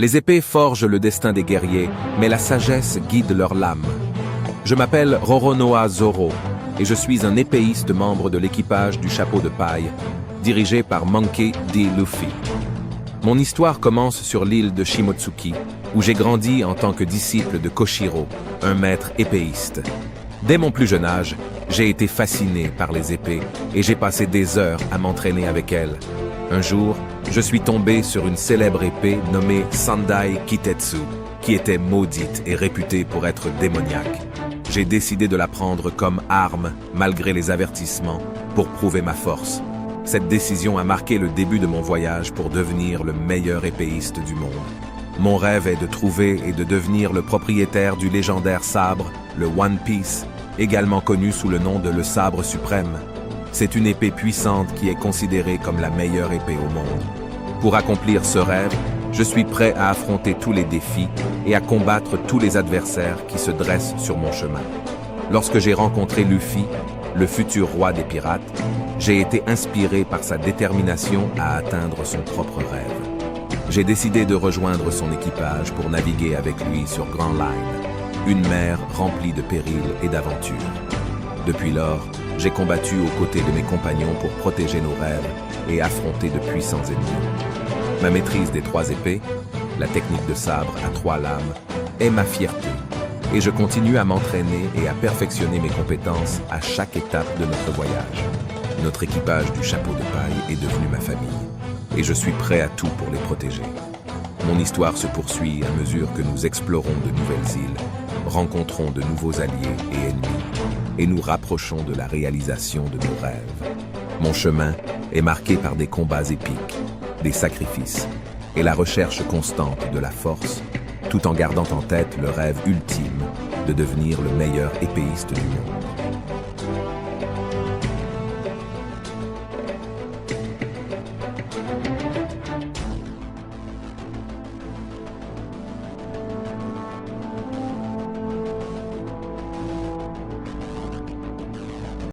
Les épées forgent le destin des guerriers, mais la sagesse guide leurs lames. Je m'appelle Roronoa Zoro, et je suis un épéiste membre de l'équipage du Chapeau de Paille, dirigé par Monkey D. Luffy. Mon histoire commence sur l'île de Shimotsuki, où j'ai grandi en tant que disciple de Koshiro, un maître épéiste. Dès mon plus jeune âge, j'ai été fasciné par les épées et j'ai passé des heures à m'entraîner avec elles. Un jour, je suis tombé sur une célèbre épée nommée Sandai Kitetsu, qui était maudite et réputée pour être démoniaque. J'ai décidé de la prendre comme arme, malgré les avertissements, pour prouver ma force. Cette décision a marqué le début de mon voyage pour devenir le meilleur épéiste du monde. Mon rêve est de trouver et de devenir le propriétaire du légendaire sabre, le One Piece, également connu sous le nom de le sabre suprême. C'est une épée puissante qui est considérée comme la meilleure épée au monde. Pour accomplir ce rêve, je suis prêt à affronter tous les défis et à combattre tous les adversaires qui se dressent sur mon chemin. Lorsque j'ai rencontré Luffy, le futur roi des pirates, j'ai été inspiré par sa détermination à atteindre son propre rêve. J'ai décidé de rejoindre son équipage pour naviguer avec lui sur Grand Line, une mer remplie de périls et d'aventures. Depuis lors, j'ai combattu aux côtés de mes compagnons pour protéger nos rêves et affronter de puissants ennemis. Ma maîtrise des 3 épées, la technique de sabre à 3 lames, est ma fierté, et je continue à m'entraîner et à perfectionner mes compétences à chaque étape de notre voyage. Notre équipage du Chapeau de Paille est devenu ma famille, et je suis prêt à tout pour les protéger. Mon histoire se poursuit à mesure que nous explorons de nouvelles îles, rencontrons de nouveaux alliés et ennemis, et nous rapprochons de la réalisation de nos rêves. Mon chemin est marqué par des combats épiques, des sacrifices, et la recherche constante de la force, tout en gardant en tête le rêve ultime de devenir le meilleur épéiste du monde.